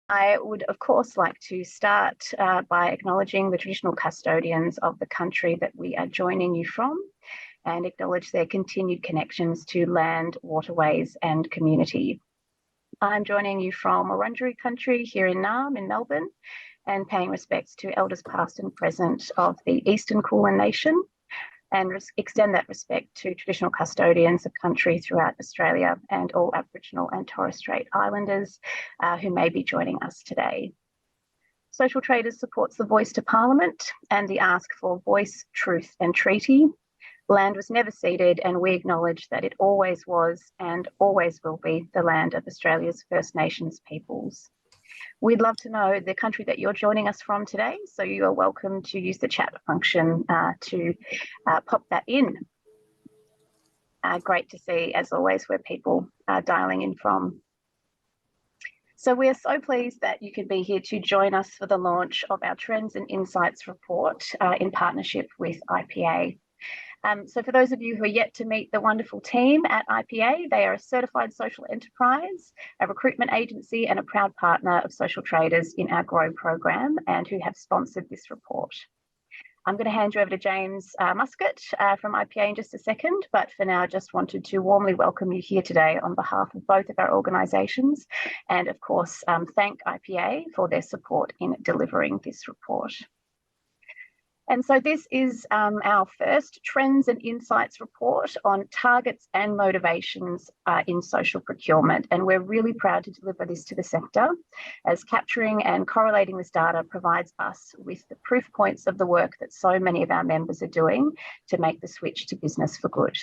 I would, of course, like to start by acknowledging the traditional custodians of the country that we are joining you from and acknowledge their continued connections to land, waterways and community. I'm joining you from Wurundjeri country here in Naarm in Melbourne and paying respects to elders past and present of the Eastern Kulin Nation and extend that respect to traditional custodians of country throughout Australia and all Aboriginal and Torres Strait Islanders who may be joining us today. Social Traders supports the Voice to Parliament and the ask for voice, truth and treaty. Land was never ceded, and we acknowledge that it always was and always will be the land of Australia's First Nations peoples. We'd love to know the country that you're joining us from today, so you are welcome to use the chat function to pop that in. Great to see, as always, where people are dialing in from. So we are so pleased that you can be here to join us for the launch of our Trends and Insights report in partnership with IPA. So for those of you who are yet to meet the wonderful team at IPA, they are a certified social enterprise, a recruitment agency and a proud partner of Social Traders in our GROW program and who have sponsored this report. I'm going to hand you over to James Muscat from IPA in just a second, but for now I just wanted to warmly welcome you here today on behalf of both of our organisations and of course thank IPA for their support in delivering this report. And so this is our first Trends and Insights report on targets and motivations in social procurement. And we're really proud to deliver this to the sector, as capturing and correlating this data provides us with the proof points of the work that so many of our members are doing to make the switch to business for good.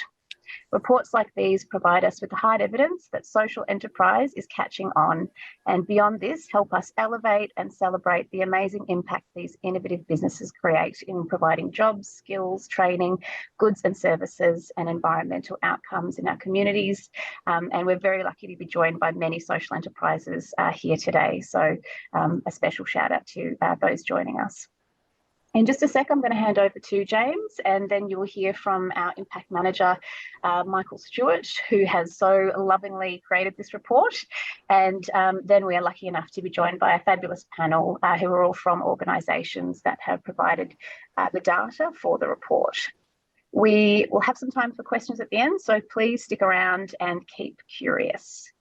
Reports like these provide us with the hard evidence that social enterprise is catching on, and beyond this, help us elevate and celebrate the amazing impact these innovative businesses create in providing jobs, skills, training, goods and services, and environmental outcomes in our communities. And we're very lucky to be joined by many social enterprises here today. So a special shout out to those joining us. In just a sec, I'm going to hand over to James, and then you'll hear from our impact manager, Michael Stewart, who has so lovingly created this report. And then we are lucky enough to be joined by a fabulous panel who are all from organisations that have provided the data for the report. We will have some time for questions at the end, so please stick around and keep curious.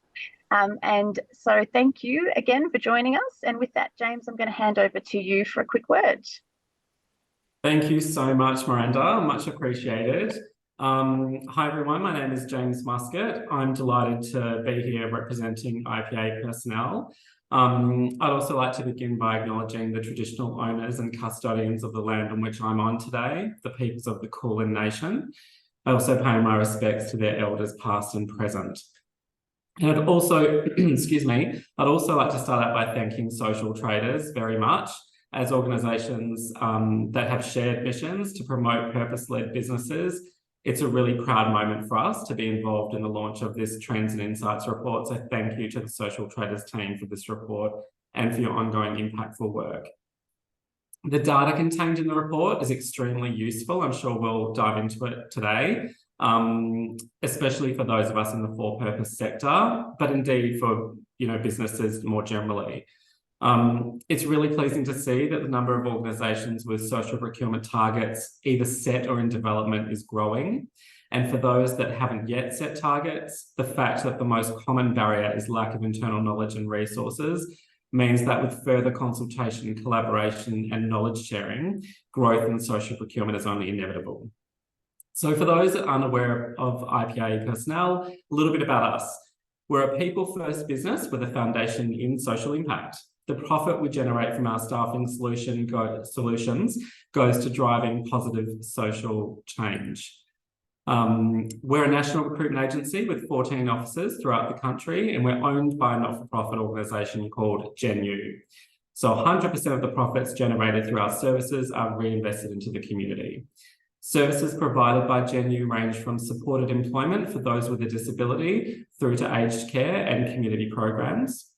And so thank you again for joining us. And with that, James, I'm going to hand over to you for a quick word. Thank you so much, Miranda. Much appreciated. Hi, everyone. My name is James Muscat. I'm delighted to be here representing IPA Personnel. I'd also like to begin by acknowledging the traditional owners and custodians of the land on which I'm on today, the peoples of the Kulin Nation. I also pay my respects to their elders past and present. And I'd also, excuse me, I'd also like to start out by thanking Social Traders very much, as organisations that have shared missions to promote purpose-led businesses. It's a really proud moment for us to be involved in the launch of this Trends and Insights report. So thank you to the Social Traders team for this report and for your ongoing impactful work. The data contained in the report is extremely useful. I'm sure we'll dive into it today, especially for those of us in the for-purpose sector, but indeed for businesses more generally. It's really pleasing to see that the number of organisations with social procurement targets either set or in development is growing. And for those that haven't yet set targets, the fact that the most common barrier is lack of internal knowledge and resources means that with further consultation, collaboration and knowledge sharing, growth in social procurement is only inevitable. So for those that aren't aware of IPA Personnel, a little bit about us. We're a people-first business with a foundation in social impact. The profit we generate from our staffing solutions goes to driving positive social change. We're a national recruitment agency with 14 offices throughout the country, and we're owned by a not-for-profit organisation called GenU. So 100% of the profits generated through our services are reinvested into the community. Services provided by GenU range from supported employment for those with a disability through to aged care and community programs.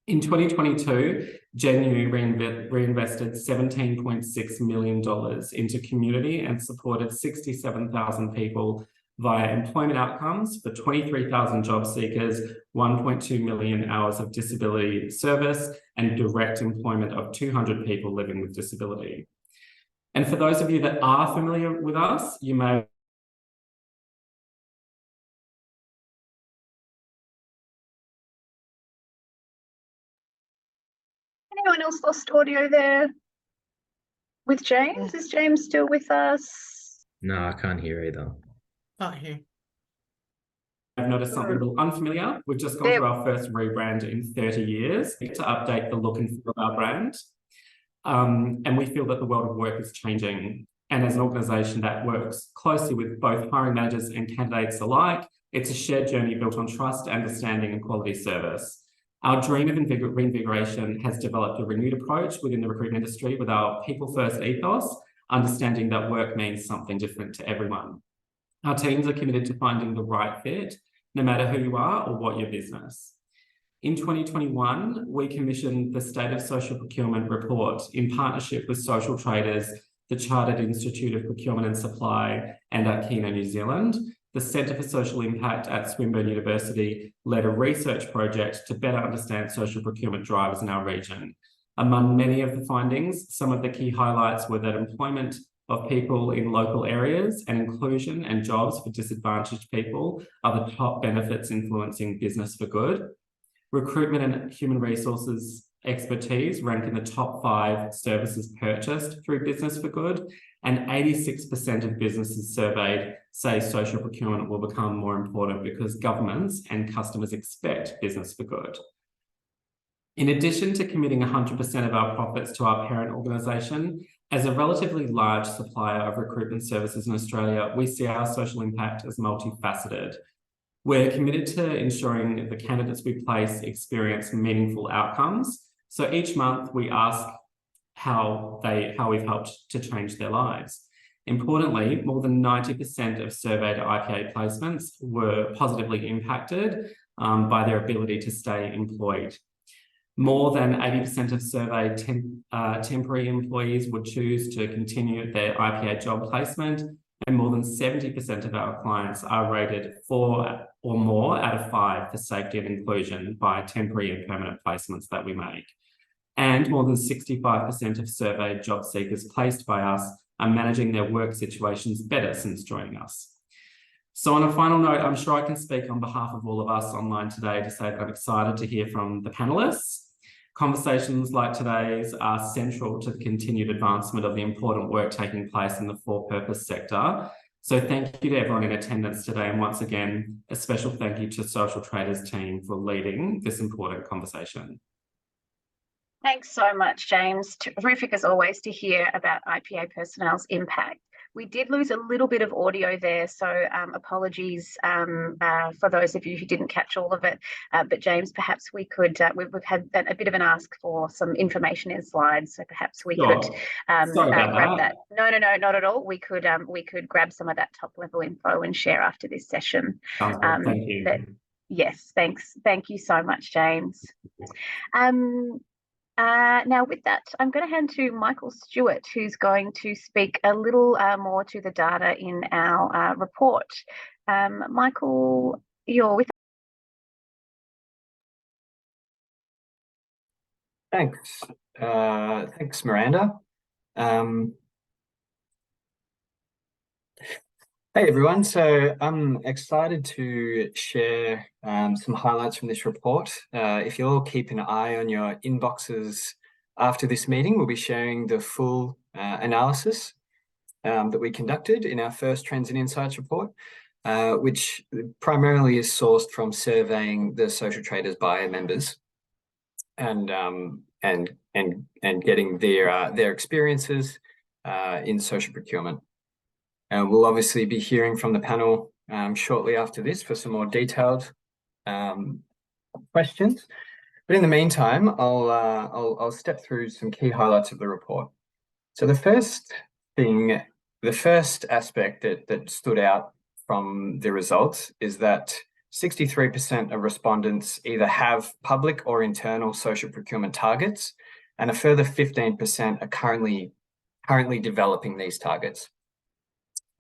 In 2022, GenU reinvested $17.6 million into community and supported 67,000 people via employment outcomes for 23,000 job seekers, 1.2 million hours of disability service, and direct employment of 200 people living with disability. And for those of you that are familiar with us, you may Anyone else lost audio there with James? Is James still with us? No, I can't hear either. Can't hear. I've noticed something a little unfamiliar. We've just gone through our first rebrand in 30 years to update the look and feel of our brand. And we feel that the world of work is changing. And as an organisation that works closely with both hiring managers and candidates alike, it's a shared journey built on trust, understanding and quality service. Our dream of reinvigoration has developed a renewed approach within the recruitment industry with our people-first ethos, understanding that work means something different to everyone. Our teams are committed to finding the right fit, no matter who you are or what your business. In 2021, we commissioned the State of Social Procurement report in partnership with Social Traders, the Chartered Institute of Procurement and Supply, and Akina New Zealand. The Centre for Social Impact at Swinburne University led a research project to better understand social procurement drivers in our region. Among many of the findings, some of the key highlights were that employment of people in local areas and inclusion and jobs for disadvantaged people are the top benefits influencing business for good. Recruitment and human resources expertise rank in the top 5 services purchased through Business for Good, and 86% of businesses surveyed say social procurement will become more important because governments and customers expect Business for Good. In addition to committing 100% of our profits to our parent organisation, as a relatively large supplier of recruitment services in Australia, we see our social impact as multifaceted. We're committed to ensuring the candidates we place experience meaningful outcomes. So each month we ask how we've helped to change their lives. Importantly, more than 90% of surveyed IPA placements were positively impacted by their ability to stay employed. More than 80% of surveyed temporary employees would choose to continue their IPA job placement, and more than 70% of our clients are rated 4 or more out of 5 for safety and inclusion by temporary and permanent placements that we make. And more than 65% of surveyed job seekers placed by us are managing their work situations better since joining us. So on a final note, I'm sure I can speak on behalf of all of us online today to say that I'm excited to hear from the panellists. Conversations like today's are central to the continued advancement of the important work taking place in the for-purpose sector. So thank you to everyone in attendance today. And once again, a special thank you to Social Traders team for leading this important conversation. Thanks so much, James. Terrific as always to hear about IPA Personnel's impact. We did lose a little bit of audio there, so apologies for those of you who didn't catch all of it. But James, perhaps we could, we've had a bit of an ask for some information in slides, so perhaps we could grab that. No, not at all. We could grab some of that top level info and share after this session. Thank you. Yes, thanks. Thank you so much, James. Now with that, I'm going to hand to Michael Stewart, who's going to speak a little more to the data in our report. Michael, you're with us. Thanks. Thanks, Miranda. Hey everyone, so I'm excited to share some highlights from this report. If you'll keep an eye on your inboxes after this meeting, we'll be sharing the full analysis that we conducted in our first Trends and Insights report, which primarily is sourced from surveying the Social Traders buyer members and getting their experiences in social procurement. We'll obviously be hearing from the panel shortly after this for some more detailed questions. But in the meantime, I'll step through some key highlights of the report. So the first aspect that stood out from the results is that 63% of respondents either have public or internal social procurement targets, and a further 15% are currently developing these targets.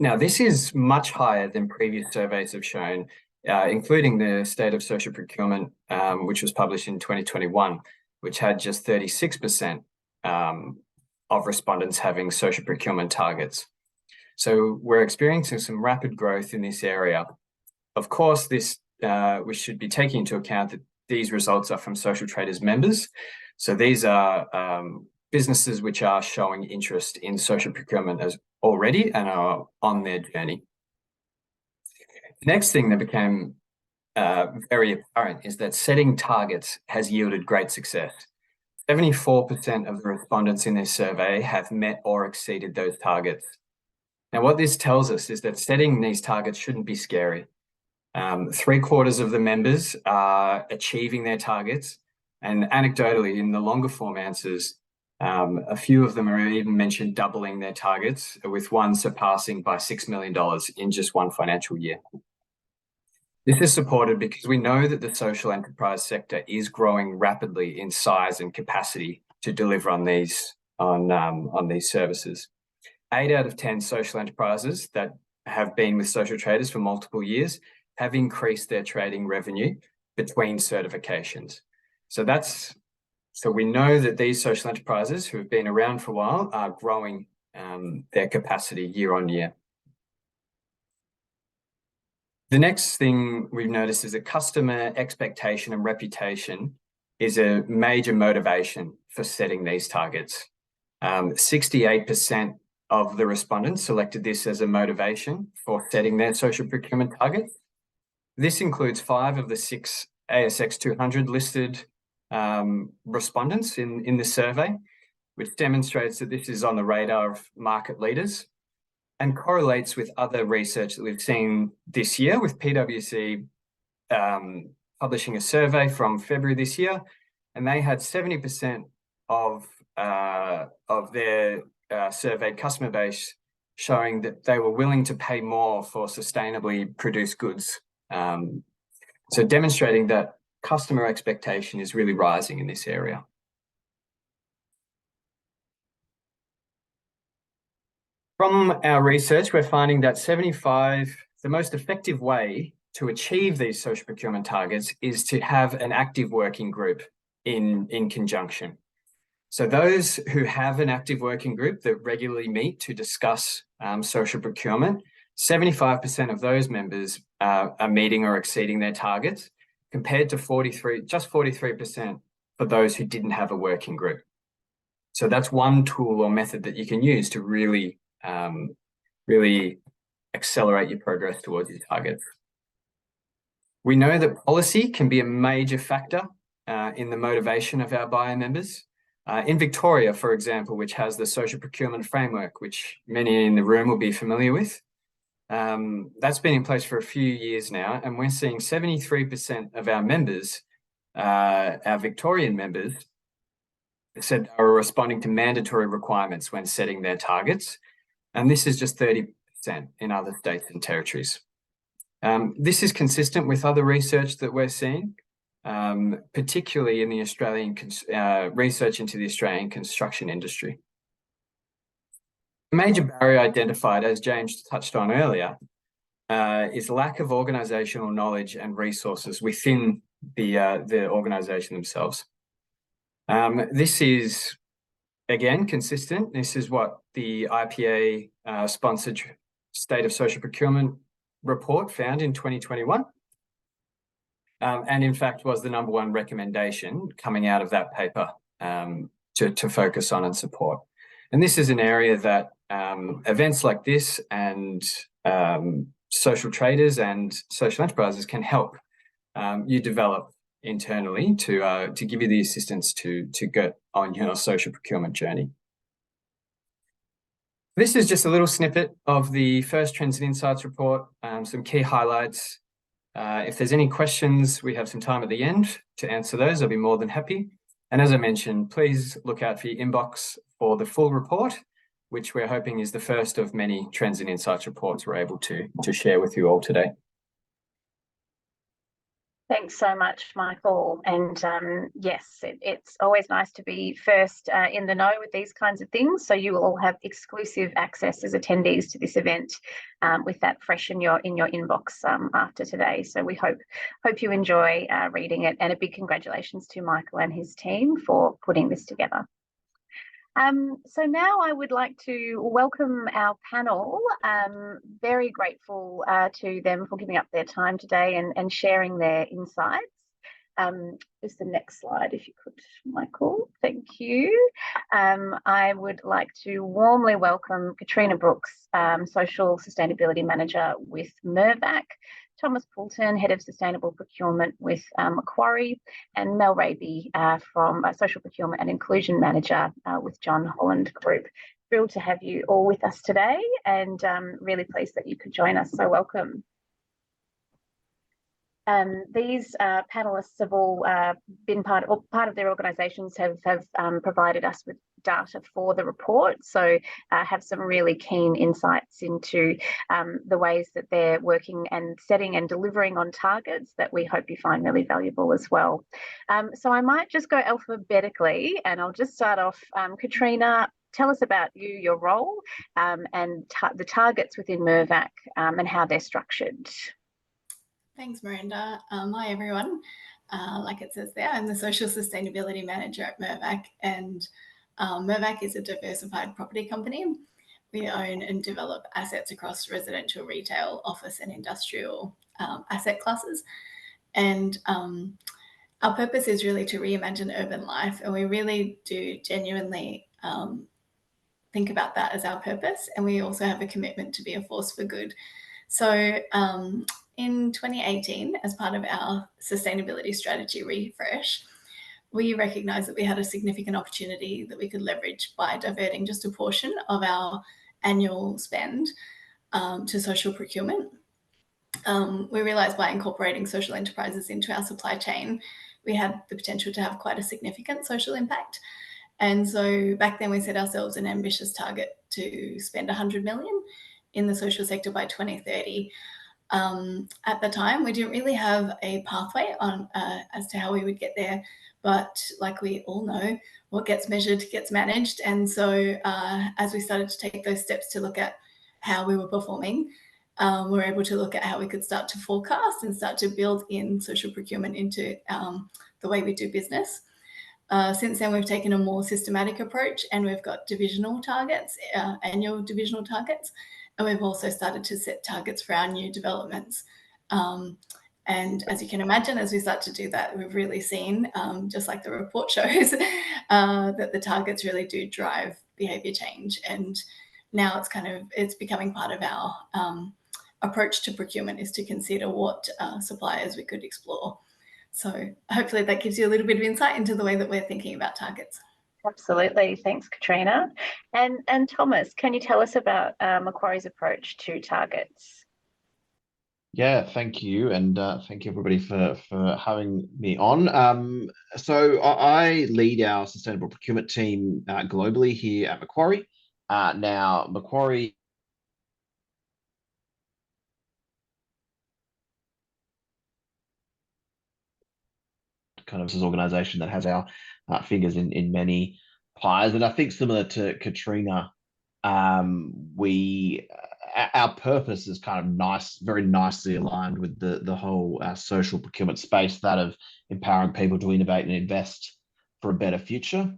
Now, this is much higher than previous surveys have shown, including the State of Social Procurement, which was published in 2021. which had just 36% of respondents having social procurement targets. So we're experiencing some rapid growth in this area. Of course, we should be taking into account that these results are from Social Traders members. So these are businesses which are showing interest in social procurement as already and are on their journey. The next thing that became very apparent is that setting targets has yielded great success. 74% of the respondents in this survey have met or exceeded those targets. Now, what this tells us is that setting these targets shouldn't be scary. 3/4 of the members are achieving their targets, and anecdotally, in the longer form answers, a few of them are even mentioned doubling their targets, with one surpassing by $6 million in just one financial year. This is supported because we know that the social enterprise sector is growing rapidly in size and capacity to deliver on these services. 8 out of 10 social enterprises that have been with Social Traders for multiple years have increased their trading revenue between certifications. So we know that these social enterprises who have been around for a while are growing their capacity year on year. The next thing we've noticed is that customer expectation and reputation is a major motivation for setting these targets. 68% of the respondents selected this as a motivation for setting their social procurement targets. This includes 5 of the 6 ASX 200 listed respondents in the survey, which demonstrates that this is on the radar of market leaders and correlates with other research that we've seen this year, with PwC publishing a survey from February this year, and they had 70% of their surveyed customer base showing that they were willing to pay more for sustainably produced goods. So demonstrating that customer expectation is really rising in this area. From our research, we're finding that the most effective way to achieve these social procurement targets is to have an active working group in conjunction. So those who have an active working group that regularly meet to discuss social procurement, 75% of those members are meeting or exceeding their targets, compared to 43% for those who didn't have a working group. So that's one tool or method that you can use to really accelerate your progress towards your targets. We know that policy can be a major factor in the motivation of our buyer members. In Victoria, for example, which has the social procurement framework, which many in the room will be familiar with, that's been in place for a few years now, and we're seeing 73% of our members, our Victorian members, said they were responding to mandatory requirements when setting their targets, and this is just 30% in other states and territories. This is consistent with other research that we're seeing, particularly in the Australian research into the Australian construction industry. A major barrier identified, as James touched on earlier, is lack of organisational knowledge and resources within the organisation themselves. This is, again, consistent. This is what the IPA sponsored State of Social Procurement report found in 2021. And in fact was the #1 recommendation coming out of that paper to focus on and support. And this is an area that events like this and Social Traders and social enterprises can help you develop internally to give you the assistance to get on your social procurement journey. This is just a little snippet of the first Trends and Insights report, some key highlights. If there's any questions, we have some time at the end to answer those. I'll be more than happy. And as I mentioned, please look out for your inbox for the full report, which we're hoping is the first of many Trends and Insights reports we're able to share with you all today. Thanks so much, Michael. And yes, it's always nice to be first in the know with these kinds of things. So you will all have exclusive access as attendees to this event with that fresh in your inbox after today. So we hope you enjoy reading it. And a big congratulations to Michael and his team for putting this together. So now I would like to welcome our panel. Very grateful to them for giving up their time today and sharing their insights. Just the next slide, if you could, Michael. Thank you. I would like to warmly welcome Katrina Brooks, Social Sustainability Manager with Mirvac, Thomas Poulton, Head of Sustainable Procurement with Macquarie, and Mel Raby from Social Procurement and Inclusion Manager with John Holland Group. Thrilled to have you all with us today, and really pleased that you could join us, so welcome. These panelists have all been part of their organisations have provided us with data for the report, so have some really keen insights into the ways that they're working and setting and delivering on targets that we hope you find really valuable as well. So I might just go alphabetically, and I'll just start off. Katrina, tell us about you, your role, and the targets within Mirvac and how they're structured. Thanks, Miranda. Hi, everyone. Like it says there, I'm the Social Sustainability Manager at Mirvac, and Mirvac is a diversified property company. We own and develop assets across residential, retail, office and industrial asset classes. And our purpose is really to reimagine urban life, and we really do genuinely think about that as our purpose. And we also have a commitment to be a force for good. So in 2018, as part of our sustainability strategy refresh, we recognised that we had a significant opportunity that we could leverage by diverting just a portion of our annual spend to social procurement. We realised by incorporating social enterprises into our supply chain, we had the potential to have quite a significant social impact. And so back then we set ourselves an ambitious target to spend 100 million in the social sector by 2030. At the time, we didn't really have a pathway on as to how we would get there, but like we all know, what gets measured gets managed. And so as we started to take those steps to look at how we were performing, we were able to look at how we could start to forecast and start to build in social procurement into the way we do business. Since then, we've taken a more systematic approach, and we've got divisional targets, annual divisional targets. And we've also started to set targets for our new developments. And as you can imagine, as we start to do that, we've really seen, just like the report shows, that the targets really do drive behaviour change. And now it's becoming part of our approach to procurement, is to consider what suppliers we could explore. So hopefully that gives you a little bit of insight into the way that we're thinking about targets. Absolutely. Thanks, Katrina. And Thomas, can you tell us about Macquarie's approach to targets? Yeah, thank you. And thank you, everybody, for having me on. So I lead our sustainable procurement team globally here at Macquarie. Now, Macquarie kind of this organisation that has our fingers in many pies, and I think similar to Katrina, our purpose is kind of very nicely aligned with the whole social procurement space, that of empowering people to innovate and invest for a better future.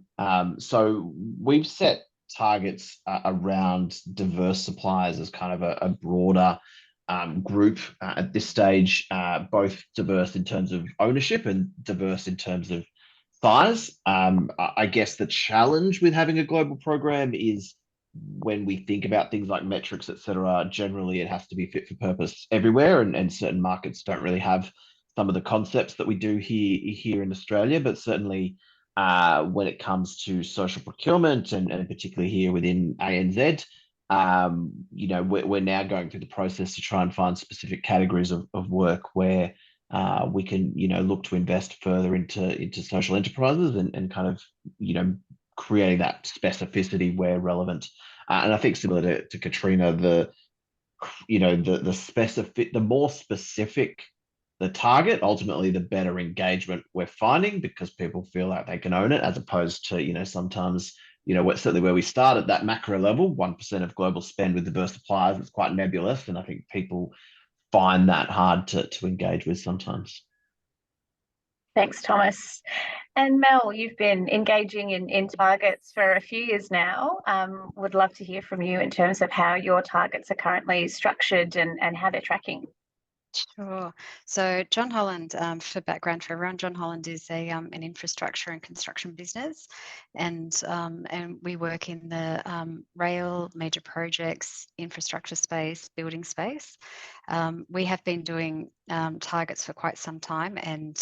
So we've set targets around diverse suppliers as kind of a broader group at this stage, both diverse in terms of ownership and diverse in terms of size. I guess the challenge with having a global program is when we think about things like metrics, etc., generally it has to be fit for purpose everywhere, and certain markets don't really have some of the concepts that we do here in Australia. But certainly when it comes to social procurement, and particularly here within ANZ, we're now going through the process to try and find specific categories of work where we can look to invest further into social enterprises and kind of creating that specificity where relevant. And I think similar to Katrina, the more specific the target, ultimately the better engagement we're finding, because people feel like they can own it, as opposed to, sometimes, certainly where we start at that macro level, 1% of global spend with diverse suppliers, it's quite nebulous. And I think people find that hard to engage with sometimes. Thanks, Thomas. And Mel, you've been engaging in targets for a few years now. Would love to hear from you in terms of how your targets are currently structured and how they're tracking. Sure. So John Holland, for background for everyone, John Holland is an infrastructure and construction business, and we work in the rail, major projects, infrastructure space, building space. We have been doing targets for quite some time, and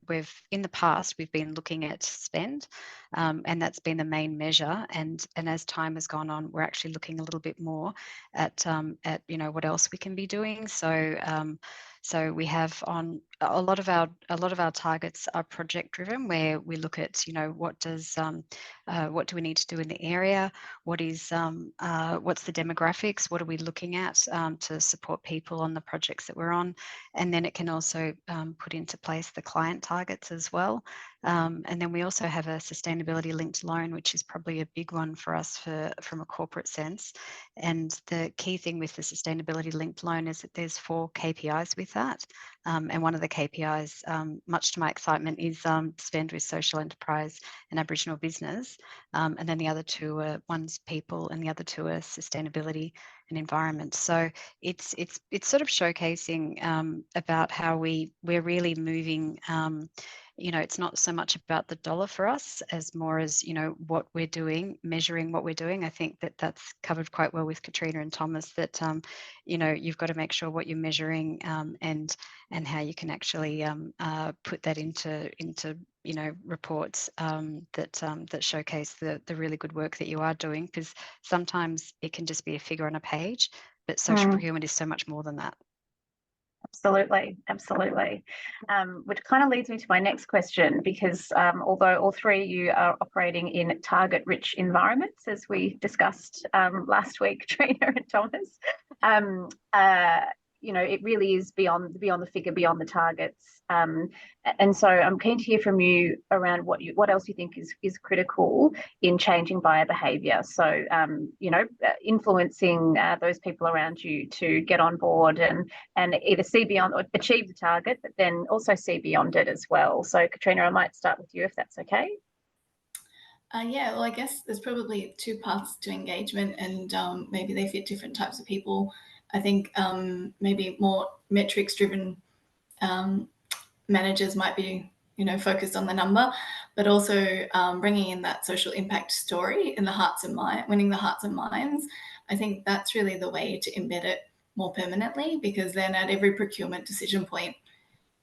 we've in the past we've been looking at spend, and that's been the main measure. And as time has gone on, we're actually looking a little bit more at what else we can be doing. So we have on a lot of our targets are project driven, where we look at what do we need to do in the area, what's the demographics, what are we looking at to support people on the projects that we're on, and then it can also put into place the client targets as well. And then we also have a sustainability linked loan, which is probably a big one for us from a corporate sense. And the key thing with the sustainability linked loan is that there's 4 KPIs with that. And one of the KPIs, much to my excitement, is spend with social enterprise and Aboriginal business. And then the other 2 are, one's people and the other 2 are sustainability and environment. So it's sort of showcasing about how we're really moving. It's not so much about the dollar for us as more as, what we're doing, measuring what we're doing. I think that's covered quite well with Katrina and Thomas, that, you've got to make sure what you're measuring and how you can actually put that into reports that showcase the really good work that you are doing, because sometimes it can just be a figure on a page, but social procurement is so much more than that. Absolutely. Which kind of leads me to my next question, because although all 3 of you are operating in target-rich environments, as we discussed last week, Trina and Thomas, it really is beyond the figure, beyond the targets. And so I'm keen to hear from you around what else you think is critical in changing buyer behaviour. So, influencing those people around you to get on board and either see beyond or achieve the target, but then also see beyond it as well. So, Katrina, I might start with you if that's okay. Yeah, well, I guess there's probably 2 paths to engagement, and maybe they fit different types of people. I think maybe more metrics-driven managers might be, focused on the number, but also bringing in that social impact story in the hearts and minds, winning the hearts and minds. I think that's really the way to embed it more permanently, because then at every procurement decision point,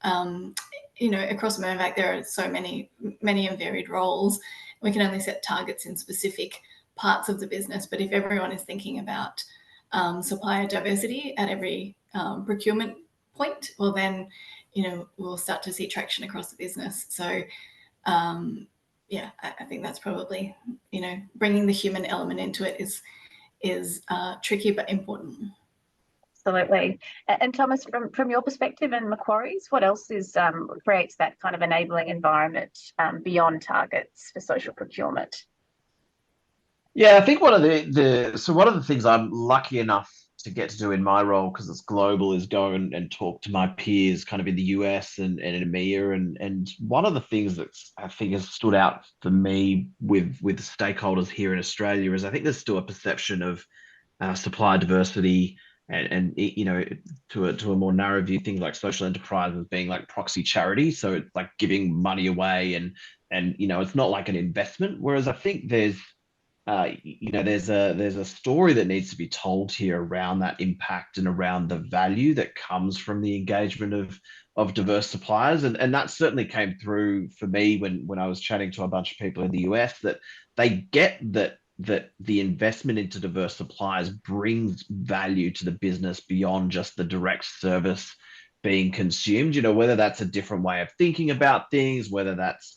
across Mirvac, there are so many and varied roles. We can only set targets in specific parts of the business, but if everyone is thinking about supplier diversity at every procurement point, well then, we'll start to see traction across the business. So, I think that's probably, bringing the human element into it is tricky but important. Absolutely. And Thomas, from your perspective and Macquarie's, what else creates that kind of enabling environment beyond targets for social procurement? Yeah, I think one of the things I'm lucky enough to get to do in my role, because it's global, is go and talk to my peers kind of in the US and in EMEA. And one of the things that I think has stood out for me with stakeholders here in Australia is I think there's still a perception of supplier diversity and to a more narrow view, things like social enterprise as being like proxy charity. So it's like giving money away and it's not like an investment. Whereas I think there's a story that needs to be told here around that impact and around the value that comes from the engagement of diverse suppliers. And that certainly came through for me when I was chatting to a bunch of people in the US, that they get that the investment into diverse suppliers brings value to the business beyond just the direct service being consumed, whether that's a different way of thinking about things, whether that's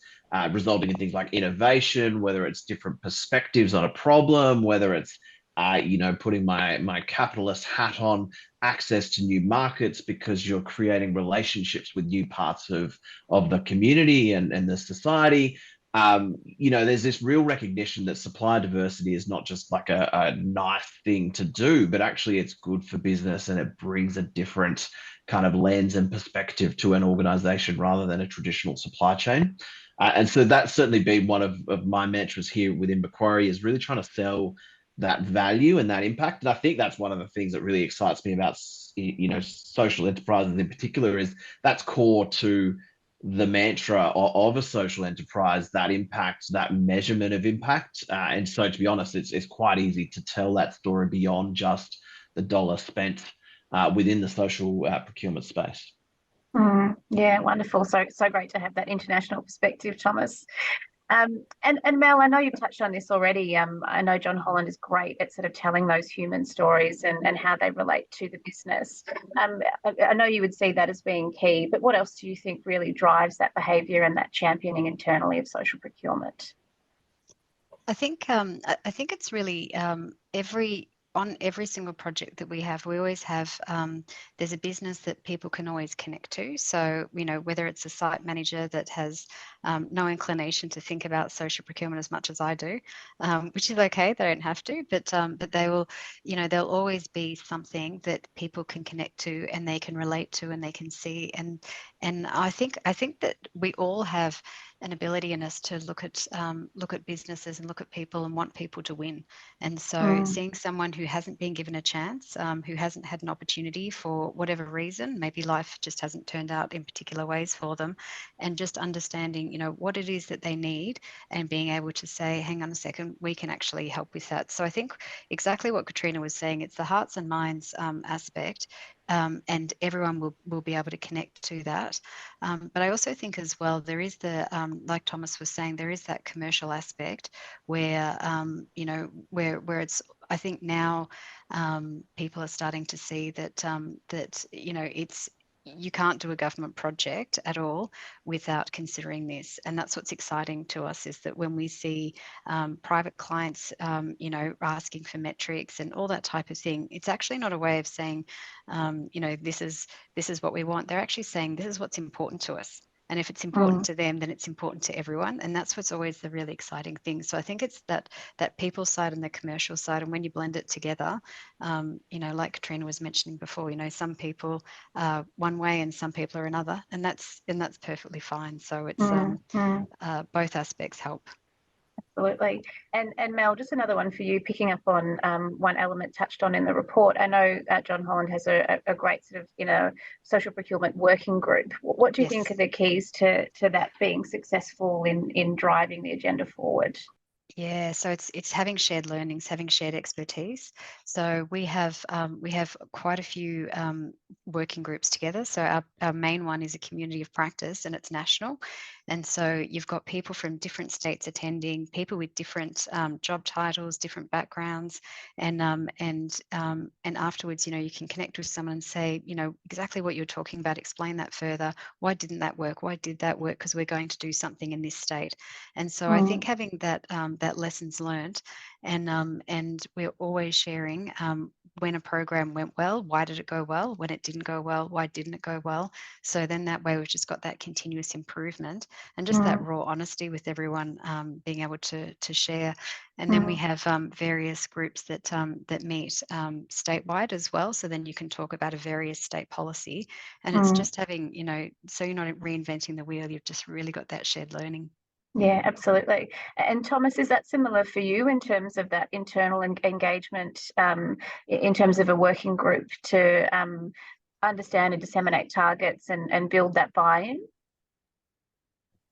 resulting in things like innovation, whether it's different perspectives on a problem, whether it's putting my capitalist hat on access to new markets because you're creating relationships with new parts of the community and the society. There's this real recognition that supplier diversity is not just like a nice thing to do, but actually it's good for business and it brings a different kind of lens and perspective to an organization rather than a traditional supply chain. And so that's certainly been one of my mantras here within Macquarie, is really trying to sell that value and that impact. And I think that's one of the things that really excites me about, social enterprises in particular, is that's core to the mantra of a social enterprise, that impact, that measurement of impact. And so, to be honest, it's quite easy to tell that story beyond just the dollar spent within the social procurement space. Yeah, wonderful. So great to have that international perspective, Thomas. And Mel, I know you've touched on this already. I know John Holland is great at sort of telling those human stories and how they relate to the business. I know you would see that as being key, but what else do you think really drives that behaviour and that championing internally of social procurement? I think it's really on every single project that we have, we always have, there's a business that people can always connect to. So, whether it's a site manager that has no inclination to think about social procurement as much as I do, which is okay, they don't have to, but they will, there'll always be something that people can connect to and they can relate to and they can see. And I think that we all have an ability in us to look at businesses and look at people and want people to win. And so seeing someone who hasn't been given a chance, who hasn't had an opportunity for whatever reason, maybe life just hasn't turned out in particular ways for them, and just understanding, what it is that they need and being able to say, hang on a second, we can actually help with that. So I think exactly what Katrina was saying, it's the hearts and minds aspect. And everyone will be able to connect to that. But I also think as well, there is the, like Thomas was saying, there is that commercial aspect where, where it's, I think now people are starting to see that, it's, you can't do a government project at all without considering this. And that's what's exciting to us, is that when we see private clients, asking for metrics and all that type of thing, it's actually not a way of saying, this is what we want. They're actually saying, this is what's important to us. And if it's important to them, then it's important to everyone. And that's what's always the really exciting thing. So I think it's that people side and the commercial side. And when you blend it together, like Katrina was mentioning before, some people are one way and some people are another. And that's perfectly fine. So it's both aspects help. Absolutely. And Mel, just another one for you, picking up on one element touched on in the report. I know John Holland has a great sort of, social procurement working group. What do you think are the keys to that being successful in driving the agenda forward? Yeah, so it's having shared learnings, having shared expertise. So we have quite a few working groups together. So our main one is a community of practice, and it's national. And so you've got people from different states attending, people with different job titles, different backgrounds, and afterwards, you can connect with someone and say, exactly what you're talking about. Explain that further. Why didn't that work? Why did that work? Because we're going to do something in this state. And so I think having that lessons learned, and we're always sharing when a program went well, why did it go well? When it didn't go well, why didn't it go well? So then that way we've just got that continuous improvement and just that raw honesty with everyone being able to share. And then we have various groups that meet statewide as well. So then you can talk about a various state policy, and it's just having, so you're not reinventing the wheel, you've just really got that shared learning. Yeah, absolutely. And Thomas, is that similar for you in terms of that internal engagement, in terms of a working group to understand and disseminate targets and build that buy-in?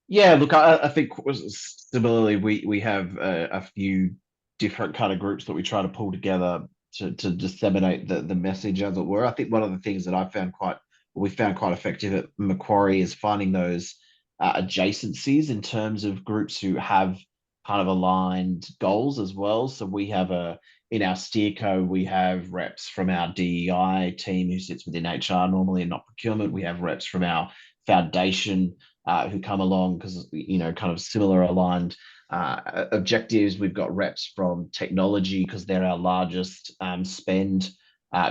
Yeah, look, I think similarly, we have a few different kind of groups that we try to pull together to disseminate the message, as it were. I think one of the things that we found quite effective at Macquarie is finding those adjacencies in terms of groups who have kind of aligned goals as well. So we have in our steerco, we have reps from our DEI team who sits within HR normally and not procurement. We have reps from our foundation who come along because, kind of similar aligned objectives. We've got reps from technology because they're our largest spend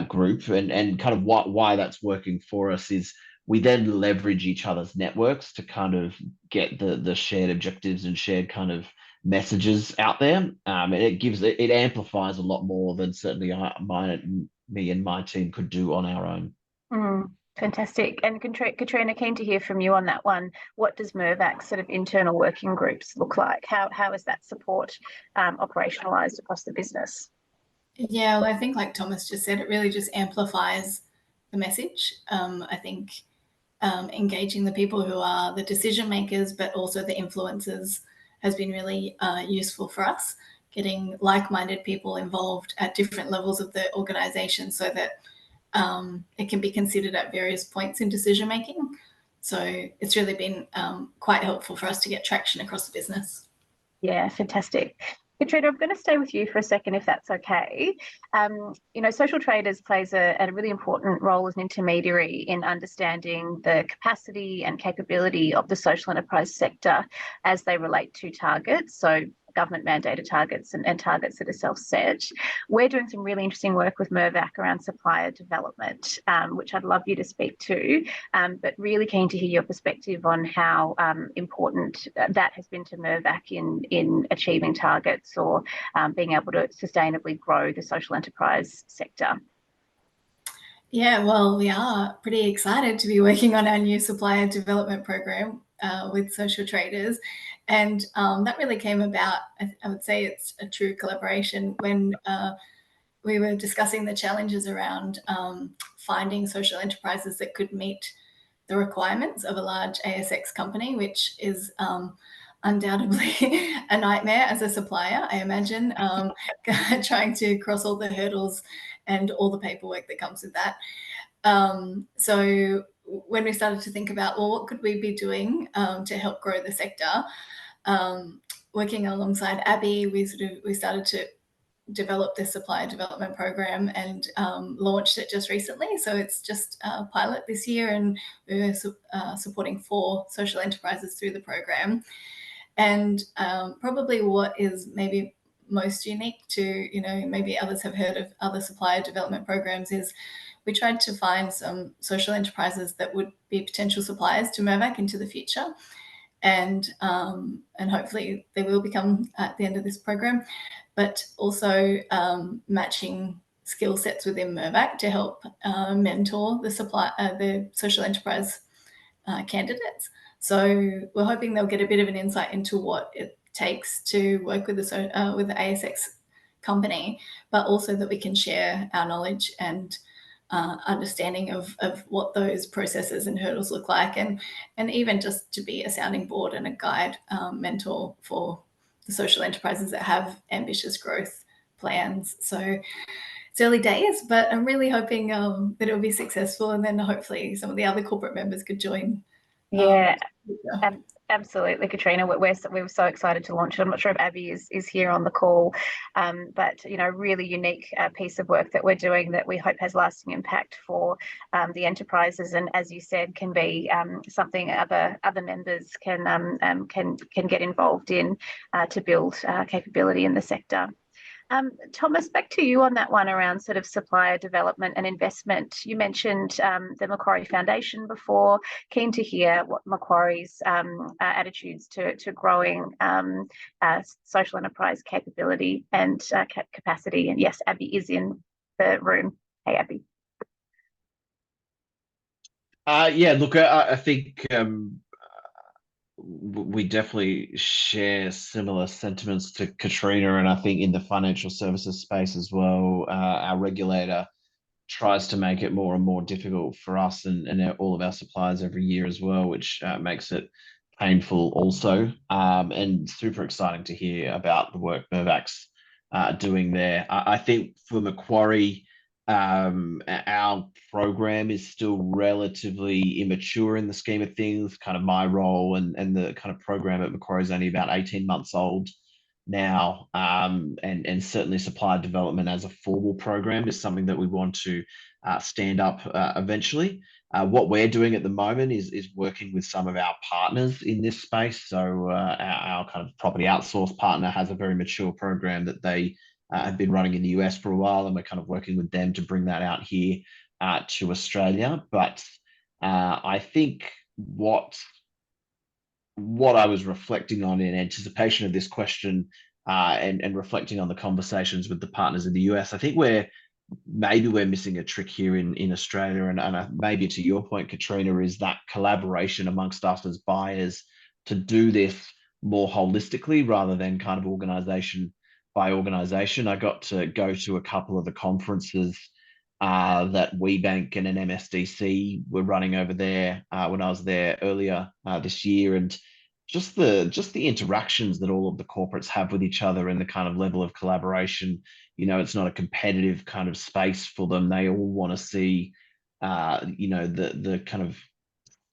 group, and kind of why that's working for us is we then leverage each other's networks to kind of get the shared objectives and shared kind of messages out there. And it amplifies a lot more than certainly me and my team could do on our own. Fantastic. And Katrina, keen to hear from you on that one. What does Mirvac's sort of internal working groups look like? How is that support operationalised across the business? Yeah, well, I think like Thomas just said, it really just amplifies the message. I think engaging the people who are the decision makers, but also the influencers, has been really useful for us. Getting like-minded people involved at different levels of the organisation so that it can be considered at various points in decision making. So it's really been quite helpful for us to get traction across the business. Yeah, fantastic. Katrina, I'm going to stay with you for a second, if that's okay. Social traders plays a really important role as an intermediary in understanding the capacity and capability of the social enterprise sector as they relate to targets. So government mandated targets and targets that are self-set. We're doing some really interesting work with Mirvac around supplier development, which I'd love you to speak to, but really keen to hear your perspective on how important that has been to Mirvac in achieving targets or being able to sustainably grow the social enterprise sector. Yeah, well, we are pretty excited to be working on our new supplier development program with social traders. And that really came about, I would say it's a true collaboration when we were discussing the challenges around finding social enterprises that could meet the requirements of a large ASX company, which is undoubtedly a nightmare as a supplier, I imagine, trying to cross all the hurdles and all the paperwork that comes with that. So when we started to think about, well, what could we be doing to help grow the sector? Working alongside Abby, we started to develop this supplier development program and launched it just recently. So it's just a pilot this year, and we're supporting 4 social enterprises through the program. And probably what is maybe most unique to, maybe others have heard of other supplier development programs is we tried to find some social enterprises that would be potential suppliers to Mirvac into the future. And hopefully they will become at the end of this program, but also matching skill sets within Mirvac to help mentor the social enterprise candidates. So we're hoping they'll get a bit of an insight into what it takes to work with the ASX company, but also that we can share our knowledge and understanding of what those processes and hurdles look like, and even just to be a sounding board and a guide mentor for the social enterprises that have ambitious growth plans. So it's early days, but I'm really hoping that it'll be successful, and then hopefully some of the other corporate members could join. Yeah. Absolutely, Katrina. We were so excited to launch it. I'm not sure if Abby is here on the call, but really unique piece of work that we're doing that we hope has lasting impact for the enterprises, and as you said, can be something other members can get involved in to build capability in the sector. Thomas, back to you on that one around sort of supplier development and investment. You mentioned the Macquarie Foundation before. Keen to hear what Macquarie's attitudes to growing social enterprise capability and capacity. And yes, Abby is in the room. Hey, Abby. Yeah, look, I think we definitely share similar sentiments to Katrina, and I think in the financial services space as well, our regulator tries to make it more and more difficult for us and all of our suppliers every year as well, which makes it painful also, and super exciting to hear about the work Mirvac's doing there. I think for Macquarie, our program is still relatively immature in the scheme of things. Kind of my role and the kind of program at Macquarie is only about 18 months old now, and certainly supplier development as a formal program is something that we want to stand up eventually. What we're doing at the moment is working with some of our partners in this space. So our kind of property outsource partner has a very mature program that they have been running in the US for a while, and we're kind of working with them to bring that out here to Australia. But I think what I was reflecting on in anticipation of this question and reflecting on the conversations with the partners in the US, I think maybe we're missing a trick here in Australia. And maybe to your point, Katrina, is that collaboration amongst us as buyers to do this more holistically rather than kind of organisation by organisation. I got to go to a couple of the conferences that WeBank and an MSDC were running over there when I was there earlier this year, and just the interactions that all of the corporates have with each other and the kind of level of collaboration. It's not a competitive kind of space for them. They all want to see the kind of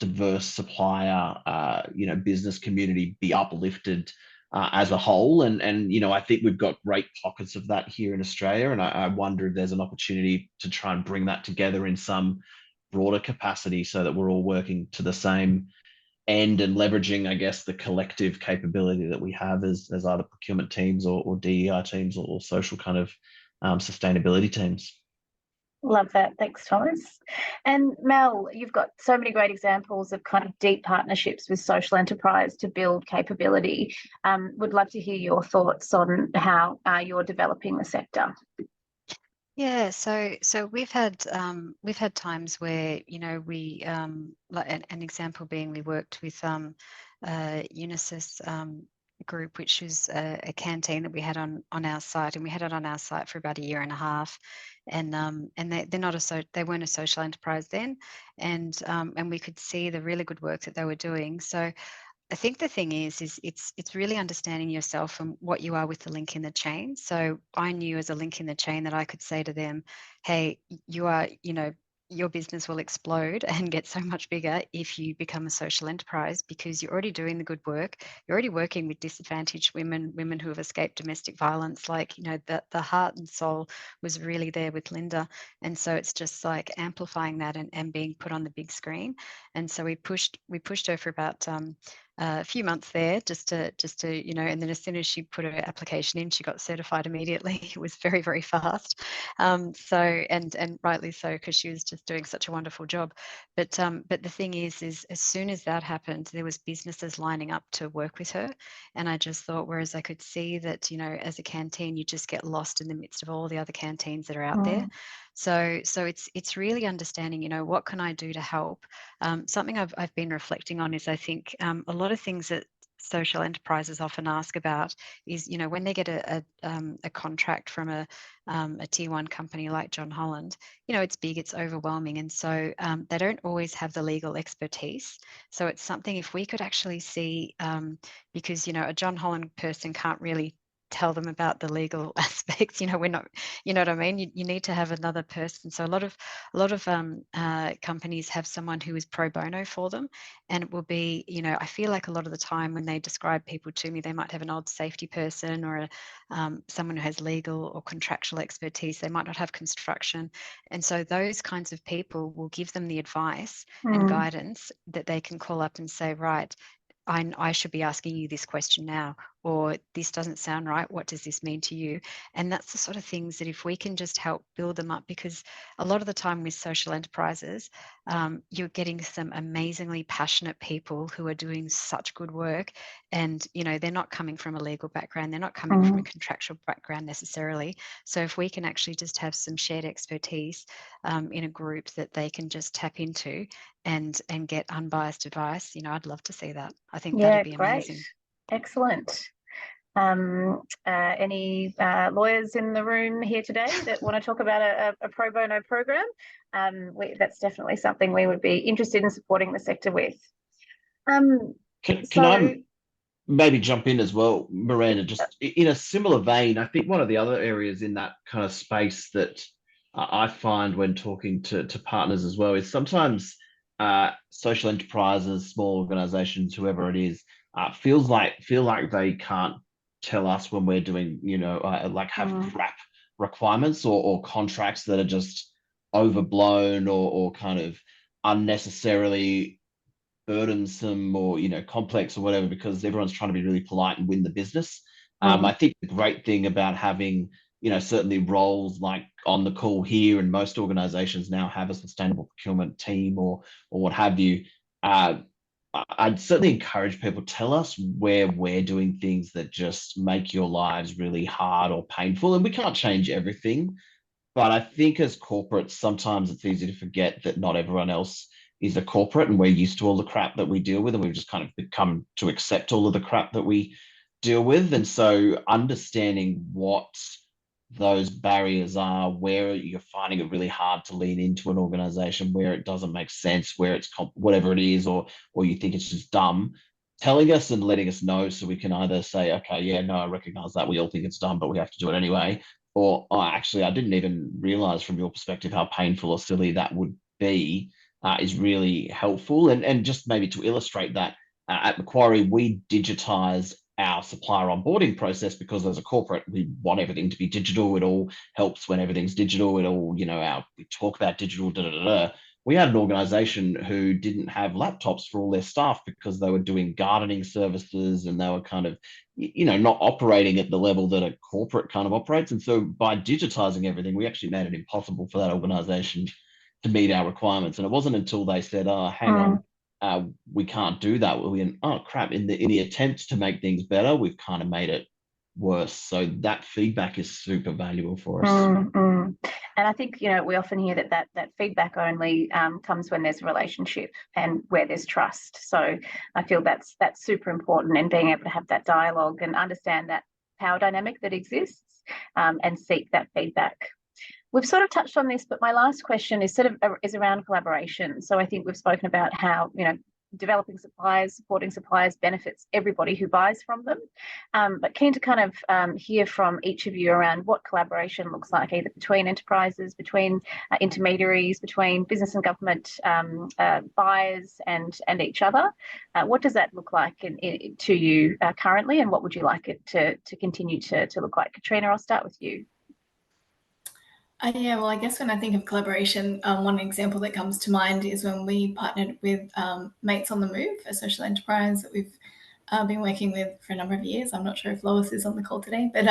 diverse supplier business community be uplifted as a whole. And I think we've got great pockets of that here in Australia, and I wonder if there's an opportunity to try and bring that together in some broader capacity so that we're all working to the same end and leveraging, I guess, the collective capability that we have as either procurement teams or DEI teams or social kind of sustainability teams. Love that. Thanks, Thomas. And Mel, you've got so many great examples of kind of deep partnerships with social enterprise to build capability. Would love to hear your thoughts on how you're developing the sector. Yeah, so we've had times where we like an example being we worked with Unisys group, which is a canteen that we had on our site, and we had it on our site for about a year and a half, and they weren't a social enterprise then, and we could see the really good work that they were doing. So I think the thing is it's really understanding yourself and what you are with the link in the chain. So I knew as a link in the chain that I could say to them, hey, you are, your business will explode and get so much bigger if you become a social enterprise, because you're already doing the good work. You're already working with disadvantaged women who have escaped domestic violence. Like, the heart and soul was really there with Linda. And so it's just like amplifying that and being put on the big screen. And so we pushed her for about a few months there just to and then as soon as she put her application in, she got certified immediately. It was very, very fast. So and rightly so, because she was just doing such a wonderful job. But the thing is as soon as that happened, there was businesses lining up to work with her. And I just thought, whereas I could see that, as a canteen, you just get lost in the midst of all the other canteens that are out there. So it's really understanding, what can I do to help? Something I've been reflecting on is I think a lot of things that social enterprises often ask about is, when they get a contract from a tier one company like John Holland, it's big, it's overwhelming. And so they don't always have the legal expertise. So it's something, if we could actually see, because, a John Holland person can't really tell them about the legal aspects. We're not, what I mean? You need to have another person. So a lot of companies have someone who is pro bono for them. And it will be, I feel like a lot of the time when they describe people to me, they might have an old safety person or someone who has legal or contractual expertise. They might not have construction. And so those kinds of people will give them the advice and guidance that they can call up and say, right, I should be asking you this question now, or this doesn't sound right. What does this mean to you? And that's the sort of things that if we can just help build them up, because a lot of the time with social enterprises, you're getting some amazingly passionate people who are doing such good work. And, they're not coming from a legal background. They're not coming from a contractual background necessarily. So if we can actually just have some shared expertise in a group that they can just tap into and get unbiased advice, I'd love to see that. I think that'd be amazing. Excellent. Any lawyers in the room here today that want to talk about a pro bono program? That's definitely something we would be interested in supporting the sector with. Can I maybe jump in as well, Miranda? Just in a similar vein, I think one of the other areas in that kind of space that I find when talking to partners as well is sometimes social enterprises, small organizations, whoever it is, feel like they can't tell us when we're doing, have crap requirements or contracts that are just overblown or kind of unnecessarily burdensome or complex or whatever, because everyone's trying to be really polite and win the business. I think the great thing about having certainly roles like on the call here, and most organizations now have a sustainable procurement team or what have you. I'd certainly encourage people, tell us where we're doing things that just make your lives really hard or painful. And we can't change everything, but I think as corporates, sometimes it's easy to forget that not everyone else is a corporate, and we're used to all the crap that we deal with, and we've just kind of become to accept all of the crap that we deal with. And so understanding what those barriers are, where you're finding it really hard to lean into an organization, where it doesn't make sense, where it's whatever it is, or you think it's just dumb, telling us and letting us know, so we can either say, okay, yeah, no, I recognize that, we all think it's dumb, but we have to do it anyway, or oh, actually, I didn't even realize from your perspective how painful or silly that would be, is really helpful. And just maybe to illustrate that, at Macquarie, we digitize our supplier onboarding process, because as a corporate, we want everything to be digital. It all helps when everything's digital. It all, we talk about digital, da, da, da, da. We had an organization who didn't have laptops for all their staff because they were doing gardening services, and they were kind of, not operating at the level that a corporate kind of operates. And so by digitizing everything, we actually made it impossible for that organization to meet our requirements. And it wasn't until they said, oh, hang on, we can't do that. We went, oh crap, in the attempt to make things better, we've kind of made it worse. So that feedback is super valuable for us. And I think, we often hear that feedback only comes when there's a relationship and where there's trust. So I feel that's super important, and being able to have that dialogue and understand that power dynamic that exists, and seek that feedback. We've sort of touched on this, but my last question is around collaboration. So I think we've spoken about how, developing suppliers, supporting suppliers benefits everybody who buys from them. But keen to kind of hear from each of you around what collaboration looks like, either between enterprises, between intermediaries, between business and government buyers and each other. What does that look like to you currently, and what would you like it to continue to look like? Katrina, I'll start with you. Yeah, well, I guess when I think of collaboration, one example that comes to mind is when we partnered with Mates on the Move, a social enterprise that we've been working with for a number of years. I'm not sure if Lois is on the call today, but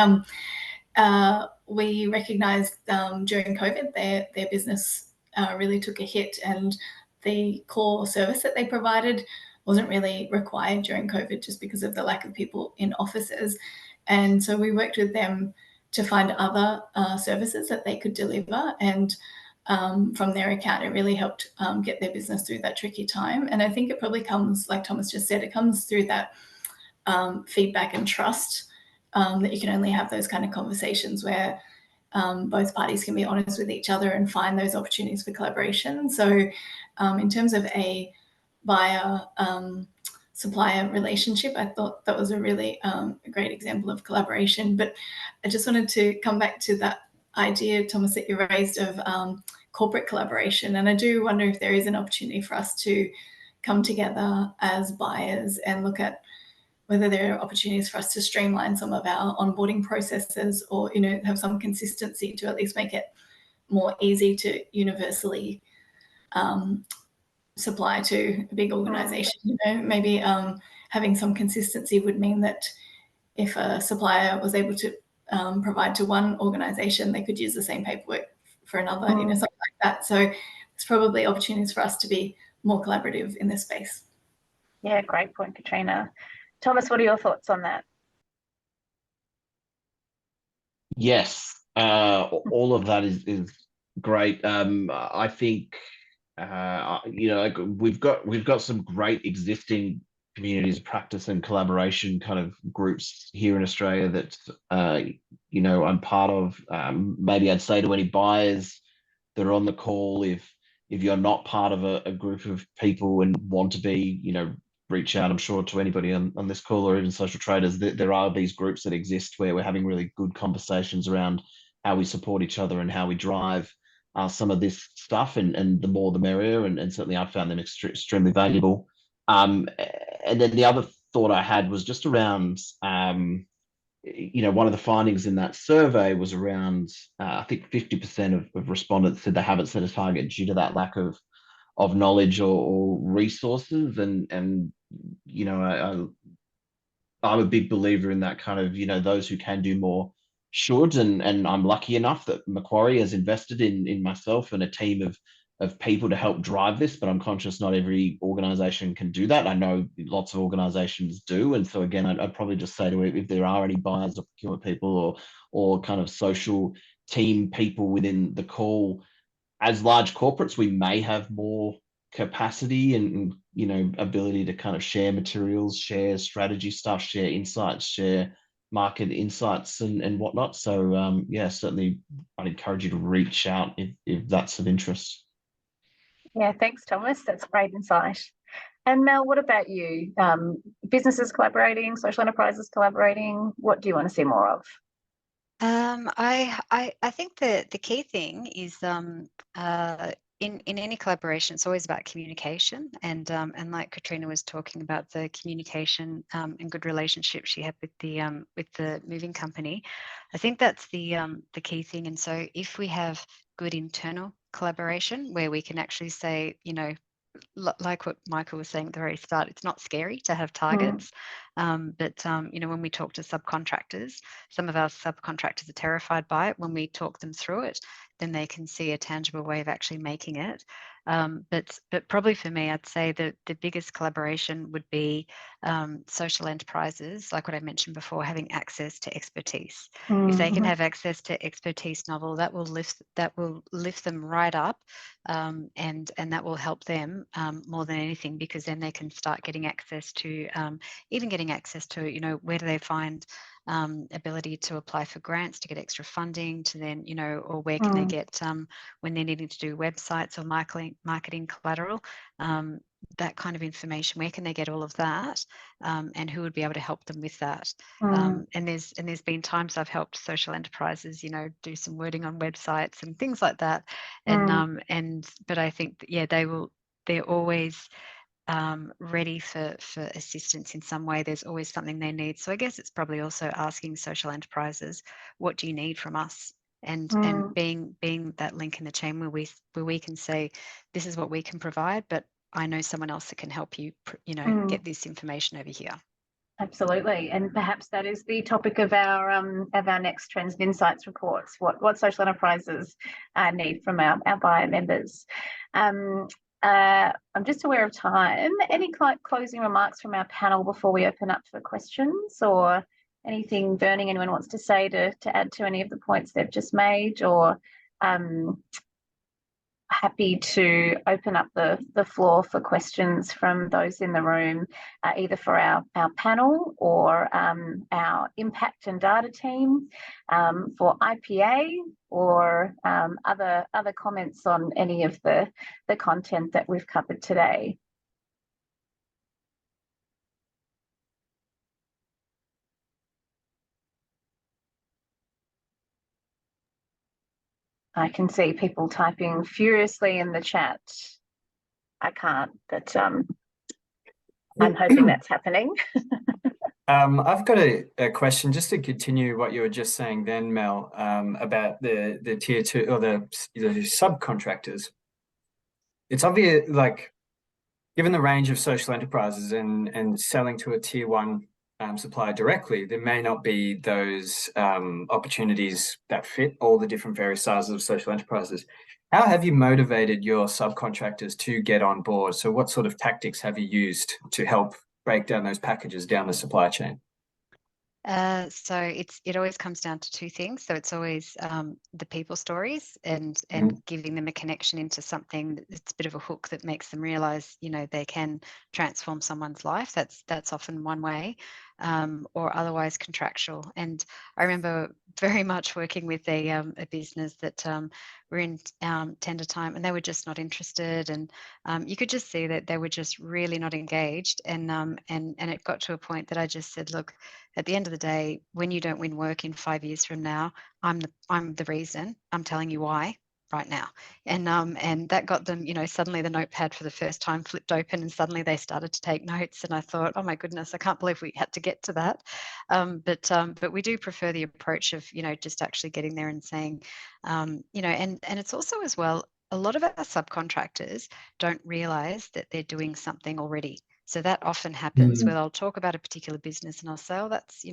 we recognised during COVID their business really took a hit, and the core service that they provided wasn't really required during COVID just because of the lack of people in offices. And so we worked with them to find other services that they could deliver. And from their account, it really helped get their business through that tricky time. And I think it probably comes, like Thomas just said, it comes through that feedback and trust, that you can only have those kind of conversations where both parties can be honest with each other and find those opportunities for collaboration. So in terms of a buyer supplier relationship, I thought that was a really great example of collaboration. But I just wanted to come back to that idea, Thomas, that you raised of corporate collaboration. And I do wonder if there is an opportunity for us to come together as buyers and look at whether there are opportunities for us to streamline some of our onboarding processes, or have some consistency to at least make it more easy to universally supply to a big organization. Maybe having some consistency would mean that if a supplier was able to provide to one organization, they could use the same paperwork for another, something like that. So it's probably opportunities for us to be more collaborative in this space. Yeah, great point, Katrina. Thomas, what are your thoughts on that? Yes, all of that is great. I think we've got some great existing communities of practice and collaboration kind of groups here in Australia that I'm part of. Maybe I'd say to any buyers that are on the call, if you're not part of a group of people and want to be, reach out, I'm sure, to anybody on this call, or even social traders, that there are these groups that exist where we're having really good conversations around how we support each other and how we drive some of this stuff, and the more the merrier, and certainly I found them extremely valuable. And then the other thought I had was just around, one of the findings in that survey was around, I think 50% of respondents said they haven't set a target due to that lack of knowledge or resources. And I'm a big believer in that kind of, those who can do more should, and I'm lucky enough that Macquarie has invested in myself and a team of people to help drive this, but I'm conscious not every organisation can do that. I know lots of organisations do, and so again, I'd probably just say to it, if there are any buyers or procurement people or kind of social team people within the call, as large corporates, we may have more capacity and ability to kind of share materials, share strategy stuff, share insights, share market insights and whatnot. So yeah, certainly I'd encourage you to reach out if that's of interest. Yeah, thanks, Thomas. That's great insight. And Mel, what about you? Businesses collaborating, social enterprises collaborating, what do you want to see more of? I think the key thing is in any collaboration, it's always about communication, and like Katrina was talking about the communication and good relationship she had with the moving company. I think that's the key thing. And so if we have good internal collaboration where we can actually say, like what Michael was saying at the very start, it's not scary to have targets. But when we talk to subcontractors, some of our subcontractors are terrified by it. When we talk them through it, then they can see a tangible way of actually making it. But probably for me, I'd say that the biggest collaboration would be social enterprises, like what I mentioned before, having access to expertise. If they can have access to expertise novel, that will lift them right up, and that will help them more than anything, because then they can start getting access to where do they find ability to apply for grants to get extra funding, to then or where can they get when they're needing to do websites or marketing collateral, that kind of information, where can they get all of that, and who would be able to help them with that. And there's been times I've helped social enterprises do some wording on websites and things like that, but I think that, they're always ready for assistance in some way. There's always something they need. So I guess it's probably also asking social enterprises, what do you need from us? And being that link in the chain where we can say, this is what we can provide, but I know someone else that can help you, get this information over here. Absolutely, and perhaps that is the topic of our next Trends and Insights reports. What social enterprises need from our buyer members. I'm just aware of time. Any closing remarks from our panel before we open up for questions, or anything burning anyone wants to say to add to any of the points they've just made, or happy to open up the floor for questions from those in the room, either for our panel or our impact and data team, for IPA, or other comments on any of the content that we've covered today. I can see people typing furiously in the chat. I can't, but I'm hoping that's happening. I've got a question just to continue what you were just saying then, Mel, about the tier 2 or the subcontractors. It's obvious, like, given the range of social enterprises and selling to a tier 1 supplier directly, there may not be those opportunities that fit all the different various sizes of social enterprises. How have you motivated your subcontractors to get on board? So what sort of tactics have you used to help break down those packages down the supply chain? So it always comes down to two things. So it's always the people stories and giving them a connection into something that's a bit of a hook that makes them realize, they can transform someone's life. That's often one way, or otherwise contractual. And I remember very much working with a business that were in tender time, and they were just not interested, and you could just see that they were just really not engaged, and it got to a point that I just said, look, at the end of the day, when you don't win work in 5 years from now, I'm the reason. I'm telling you why right now. And that got them, suddenly the notepad for the first time flipped open, and suddenly they started to take notes. And I thought, oh my goodness, I can't believe we had to get to that. But we do prefer the approach of, just actually getting there and saying, and it's also as well, a lot of our subcontractors don't realize that they're doing something already. So that often happens where I'll talk about a particular business and I'll say, oh, that's,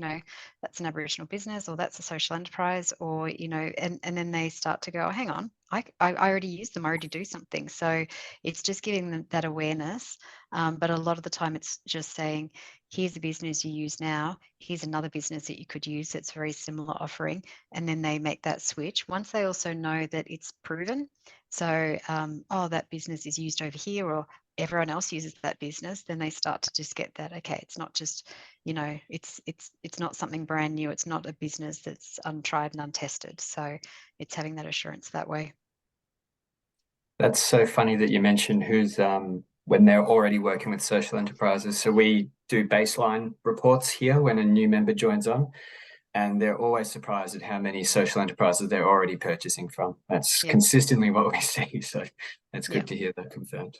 that's an Aboriginal business, or that's a social enterprise, or, and then they start to go, oh, hang on, I already use them, I already do something. So it's just giving them that awareness. But a lot of the time it's just saying, here's a business you use now, here's another business that you could use that's very similar offering. And then they make that switch. Once they also know that it's proven, so, oh, that business is used over here, or everyone else uses that business, then they start to just get that, okay, it's not just, it's not something brand new. It's not a business that's untried and untested. So it's having that assurance that way. That's so funny that you mentioned who's when they're already working with social enterprises. So we do baseline reports here when a new member joins on, and they're always surprised at how many social enterprises they're already purchasing from. That's consistently what we see. So that's good to hear that confirmed.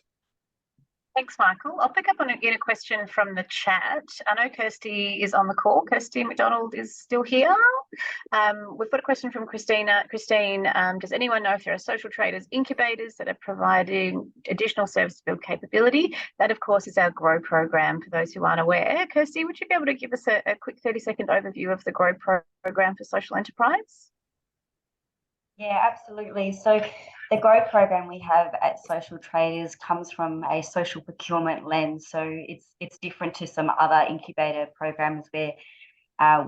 Thanks, Michael. I'll pick up on a question from the chat. I know Kirsty is on the call. Kirsty McDonald is still here. We've got a question from Christina. Christine, does anyone know if there are social traders incubators that are providing additional service to build capability? That, of course, is our GROW program, for those who aren't aware. Kirsty, would you be able to give us a quick 30-second overview of the GROW program for social enterprise? Yeah, absolutely. So the GROW program we have at Social Traders comes from a social procurement lens. So it's different to some other incubator programs where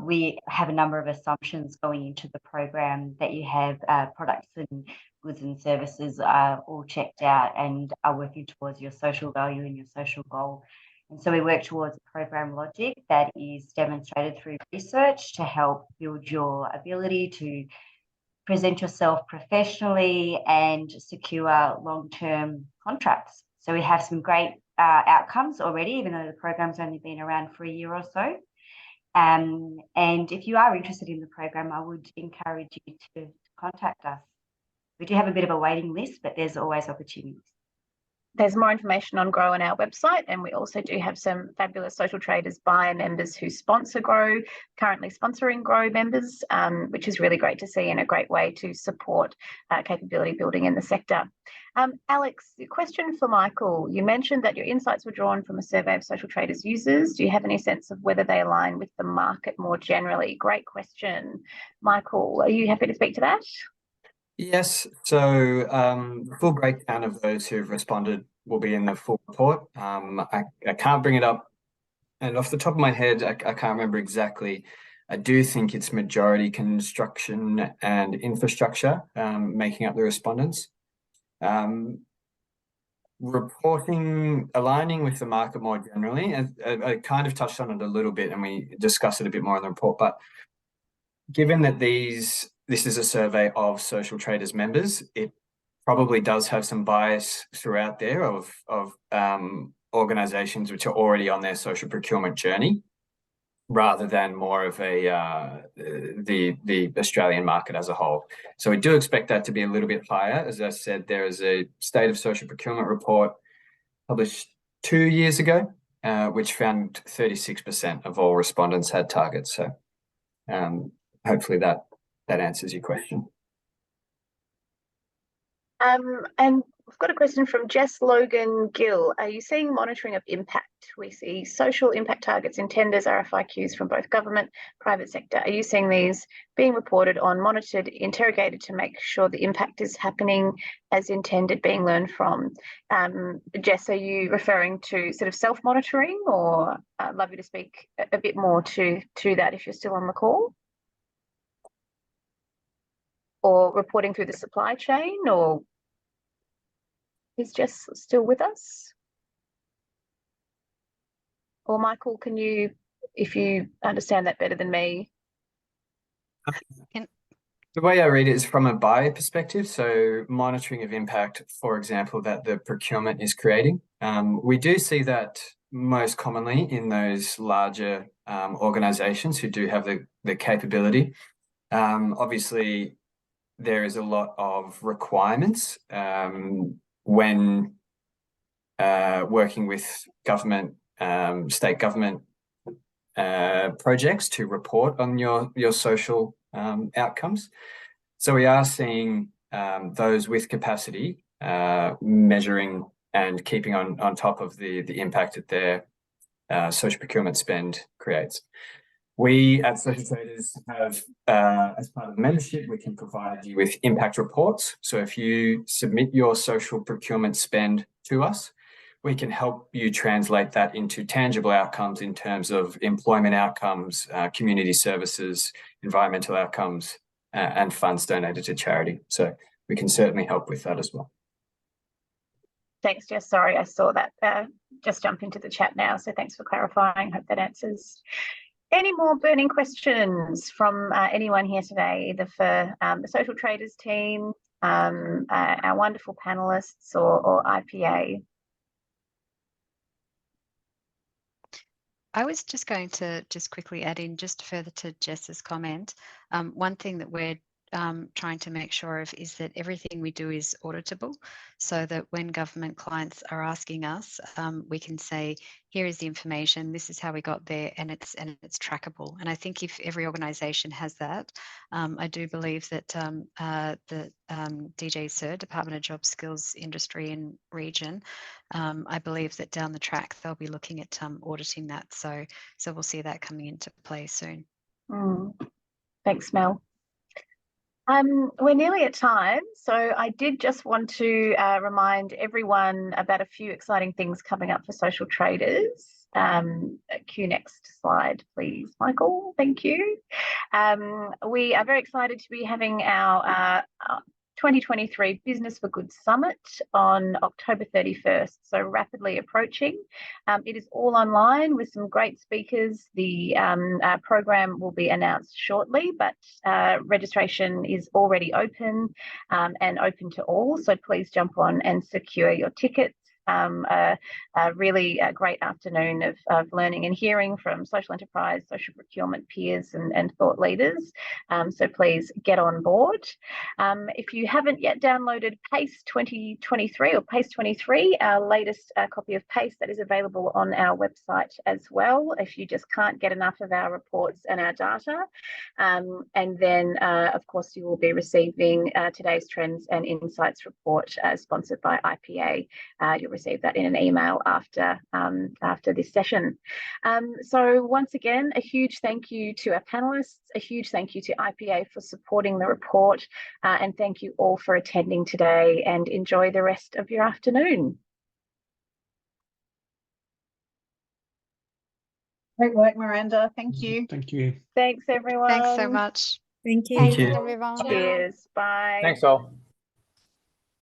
we have a number of assumptions going into the program, that you have products and goods and services all checked out and are working towards your social value and your social goal. And so we work towards a program logic that is demonstrated through research to help build your ability to present yourself professionally and secure long-term contracts. So we have some great outcomes already, even though the program's only been around for a year or so. And if you are interested in the program, I would encourage you to contact us. We do have a bit of a waiting list, but there's always opportunities. There's more information on GROW on our website, and we also do have some fabulous Social Traders buyer members who sponsor GROW, currently sponsoring GROW members, which is really great to see and a great way to support capability building in the sector. Alex, a question for Michael. You mentioned that your insights were drawn from a survey of Social Traders users. Do you have any sense of whether they align with the market more generally? Great question. Michael, are you happy to speak to that? Yes, so full breakdown of those who've responded will be in the full report. I can't bring it up, and off the top of my head, I can't remember exactly. I do think it's majority construction and infrastructure making up the respondents. Reporting, aligning with the market more generally, and I kind of touched on it a little bit and we discussed it a bit more in the report, but given that this is a survey of Social Traders members, it probably does have some bias throughout there of organisations which are already on their social procurement journey, rather than more of the Australian market as a whole. So we do expect that to be a little bit higher. As I said, there is a State of Social Procurement report published 2 years ago, which found 36% of all respondents had targets. So hopefully that answers your question. And we've got a question from Jess Logan Gill. Are you seeing monitoring of impact? We see social impact targets in tenders, RFIQs from both government, private sector. Are you seeing these being reported on, monitored, interrogated to make sure the impact is happening as intended, being learned from? Jess, are you referring to sort of self-monitoring, or I'd love you to speak a bit more to that if you're still on the call? Or reporting through the supply chain, or is Jess still with us? Or Michael, can you, if you understand that better than me? The way I read it is from a buyer perspective. So monitoring of impact, for example, that the procurement is creating. We do see that most commonly in those larger organisations who do have the capability. Obviously, there is a lot of requirements when working with government, state government projects to report on your social outcomes. So we are seeing those with capacity measuring and keeping on top of the impact that social procurement spend creates. We at Social Traders have, as part of the membership, we can provide you with impact reports. So if you submit your social procurement spend to us, we can help you translate that into tangible outcomes in terms of employment outcomes, community services, environmental outcomes, and funds donated to charity. So we can certainly help with that as well. Thanks, Jess. Sorry, I saw that just jump into the chat now. So thanks for clarifying. Hope that answers. Any more burning questions from anyone here today, either for the Social Traders team, our wonderful panelists, or IPA? I was just going to quickly add in, just further to Jess's comment, one thing that we're trying to make sure of is that everything we do is auditable, so that when government clients are asking us, we can say, here is the information, this is how we got there, and it's trackable. And I think if every organisation has that, I do believe that the DJSIR, Department of Job Skills, Industry and Region, I believe that down the track they'll be looking at auditing that. So we'll see that coming into play soon. Thanks, Mel. We're nearly at time, so I did just want to remind everyone about a few exciting things coming up for Social Traders. Cue next slide, please, Michael. Thank you. We are very excited to be having our 2023 Business for Good Summit on October 31st, so rapidly approaching. It is all online with some great speakers. The program will be announced shortly, but registration is already open and open to all, so please jump on and secure your tickets. A really great afternoon of learning and hearing from social enterprise, social procurement peers and thought leaders. So please get on board. If you haven't yet downloaded PACE 2023 or PACE 23, our latest copy of PACE, that is available on our website as well, if you just can't get enough of our reports and our data. And then, of course, you will be receiving today's Trends and Insights report sponsored by IPA. You'll receive that in an email after this session. So once again, a huge thank you to our panelists, a huge thank you to IPA for supporting the report, and thank you all for attending today, and enjoy the rest of your afternoon. Great work, Miranda. Thank you. Thank you. Thanks, everyone. Thanks so much. Thank you. Thank you. Everyone. Cheers. Bye. Thanks all.